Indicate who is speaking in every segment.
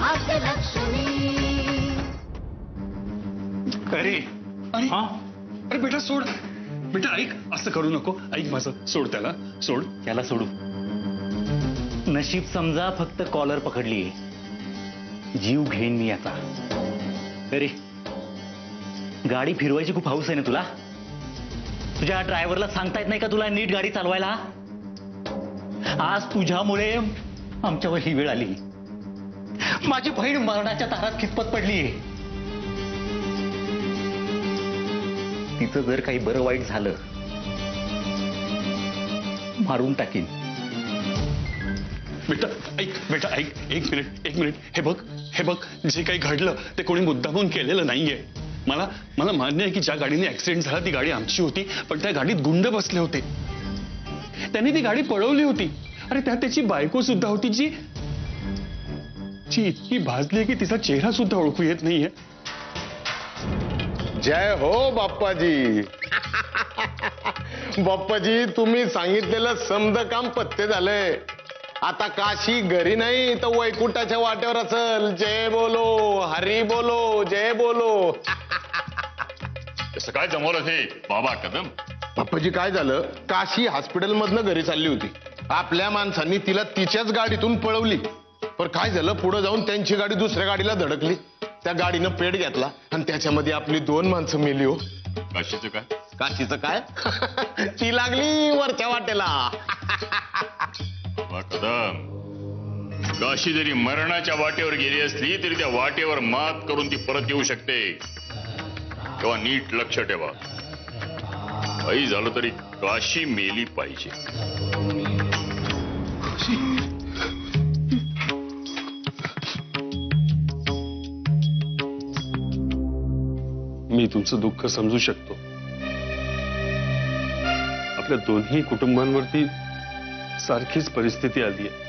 Speaker 1: भाग्यलक्ष्मी.
Speaker 2: अरे अरे अरे बेटा सोड, बेटा ऐक, असं करू नको, ऐक माझं, सोड त्याला, सोड
Speaker 3: त्याला सोडू. नशीब समजा फक्त कॉलर पकडलीये, जीव घेईन मी आता. अरे गाडी फिरवायची खूप हौस आहे ना तुला? तुझ्या ड्रायव्हरला सांगता येत नाही का तुला नीट गाडी चालवायला? आज तुझ्यामुळे आमच्यावर ही वेळ आली. माझी बहीण मरणाच्या दारात खितपत पडलीये. तिचं जर काही बरं वाईट झालं, मारून टाकीन.
Speaker 2: बेटा ऐक, बेटा ऐक, एक मिनिट, हे बघ, जे काही घडलं ते कोणी मुद्दामून केलेलं नाहीये. मला मान्य आहे की ज्या गाडीने ऍक्सिडेंट झाला ती गाडी आमची होती, पण त्या गाडीत गुंड बसले होते. त्यांनी ती गाडी पळवली होती. अरे त्यात त्याची बायको सुद्धा होती, जी इतकी भाजली की तिचा चेहरा सुद्धा ओळखू येत नाहीये.
Speaker 4: जय हो बाप्पाजी. बाप्पाजी तुम्ही सांगितलेलं समद काम पत्ते झालंय. आता काशी घरी नाही तर वैकुंठाच्या वाटेवर असेल. जय बोलो, हरी बोलो, जय बोलो.
Speaker 5: कसं काय जमवलं हे बाबा कदम?
Speaker 4: बाप्पाजी काय झालं, काशी हॉस्पिटल मधनं घरी चालली होती. आपल्या माणसांनी तिला तिच्याच गाडीतून पळवली. पण काय झालं, पुढे जाऊन त्यांची गाडी दुसऱ्या गाडीला धडकली. त्या गाडीनं पेट घेतला आणि त्याच्यामध्ये आपली 2 माणसं मेली. हो
Speaker 5: काशीचं काय?
Speaker 4: काशीचं काय? ती लागली वरच्या वाटेला.
Speaker 5: कदम, काशी जरी मरणाच्या वाटेवर गेली असली तरी त्या वाटेवर मात करून ती परत येऊ शकते. तेव्हा नीट लक्ष ठेवा. काही झालं तरी काशी मेली पाहिजे.
Speaker 2: मी तुमचं दुःख समजू शकतो. आपल्या दोन्ही कुटुंबांवरती सारखीच परिस्थिती आली आहे.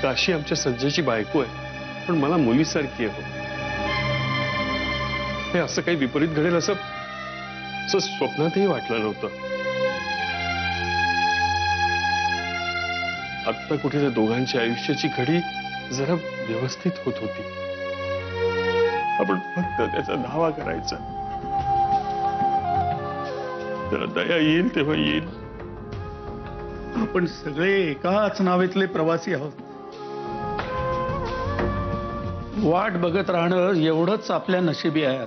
Speaker 2: काशी आमच्या संजयची बायको आहे, पण मला मुलीसारखी आहे. हे असं काही विपरीत घडेल असं स्वप्नातही वाटलं नव्हतं. आत्ता कुठे त्या दोघांच्या आयुष्याची घडी जरा व्यवस्थित होत होती. आपण फक्त त्याचा धावा करायचा. त्याला दया येईल तेव्हा येईल.
Speaker 6: आपण सगळे एकाच नावेतले प्रवासी आहोत. वाट बघत राहणं एवढंच आपल्या नशिबी आहे.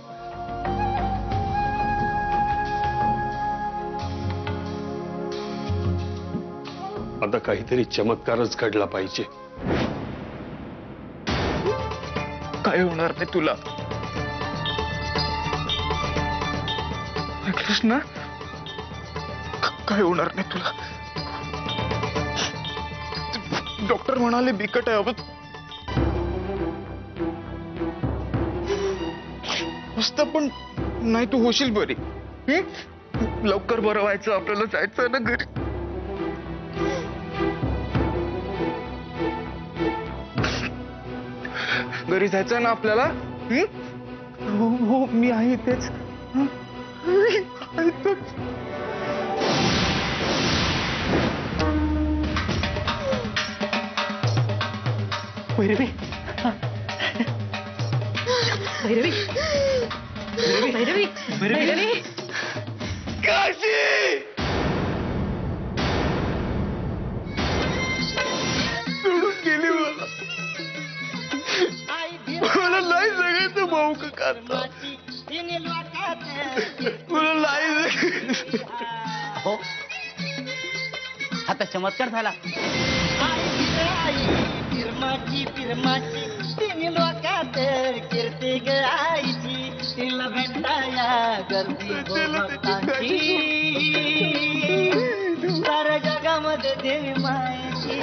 Speaker 2: आता काहीतरी चमत्कारच घडला पाहिजे.
Speaker 7: काय होणार नाही तुला कृष्णा? काय होणार नाही तुला? डॉक्टर म्हणाले बिकट आहे. मस्त, पण नाही तू होशील बरी. लवकर बरं व्हायचं, आपल्याला जायचं ना घरी. घरी जायचं ना आपल्याला. हो हो मी आहे तेच.
Speaker 3: भैरवी,
Speaker 1: भैरवी, भैरवी, भैरवी,
Speaker 7: काशी सोडून गेली मला. मला नाही जगायचं भाऊ का? मला नाही.
Speaker 3: हो आता चमत्कार झाला.
Speaker 1: फिरमाची फिरमाची तिन्ही लोकात कीर्ती गायची. तिला भेटाया गर्दी भक्तांची. साऱ्या जगामध्ये देवी मायची.